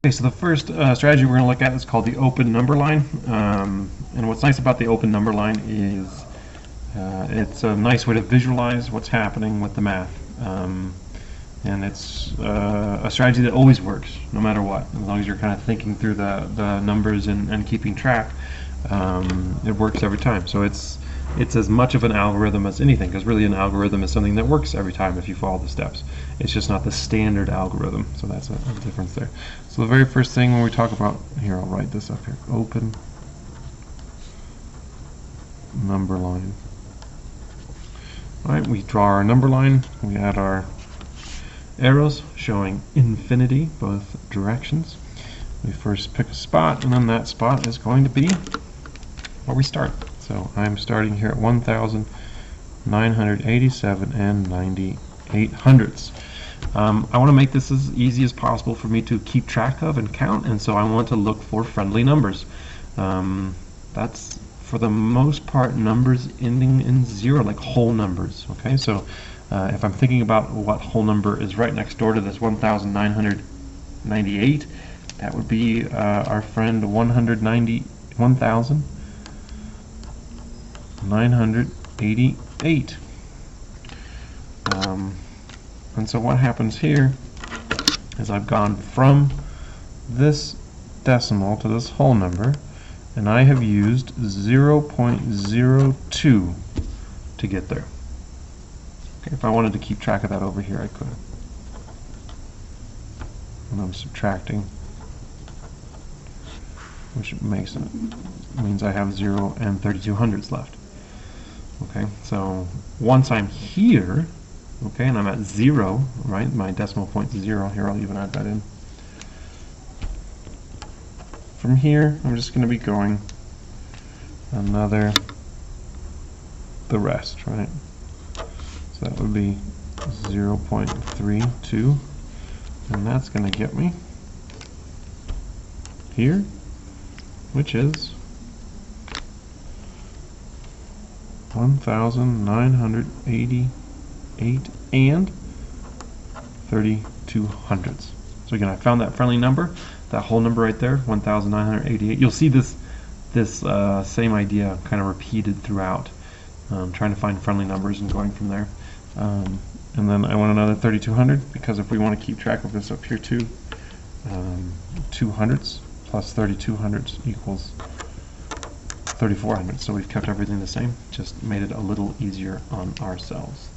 Okay, so the first strategy we're going to look at is called the open number line. And what's nice about the open number line is it's a nice way to visualize what's happening with the math. And it's a strategy that always works, no matter what. As long as you're kind of thinking through the numbers and keeping track, it works every time. So it's as much of an algorithm as anything, because really an algorithm is something that works every time if you follow the steps. It's just not the standard algorithm, so that's a difference there. So the very first thing when we talk about, here I'll write this up here, open number line. Alright, we draw our number line, we add our arrows showing infinity, both directions. We first pick a spot, and then that spot is going to be where we start. So I'm starting here at 1,987 and 98 hundredths. I want to make this as easy as possible for me to keep track of and count, and so I want to look for friendly numbers. That's for the most part numbers ending in 0, like whole numbers. Okay, so if I'm thinking about what whole number is right next door to this 1,998, that would be our friend 191,988. And so what happens here is I've gone from this decimal to this whole number, and I have used 0.02 to get there. Okay, if I wanted to keep track of that over here, I could. And I'm subtracting, which means I have 0 and 32 hundredths left. Okay, so once I'm here, okay, and I'm at 0, right, my decimal point is 0, here I'll even add that in. From here, I'm just going to be going another, the rest, right? So that would be 0.32, and that's going to get me here, which is 1,988 and 32 hundredths. So again, I found that friendly number, that whole number right there, 1,988. You'll see this same idea kind of repeated throughout, trying to find friendly numbers and going from there. And then I want another 3,200, because if we want to keep track of this up here too, 2 hundredths plus 32 hundredths equals 3,400. So we've kept everything the same, just made it a little easier on ourselves.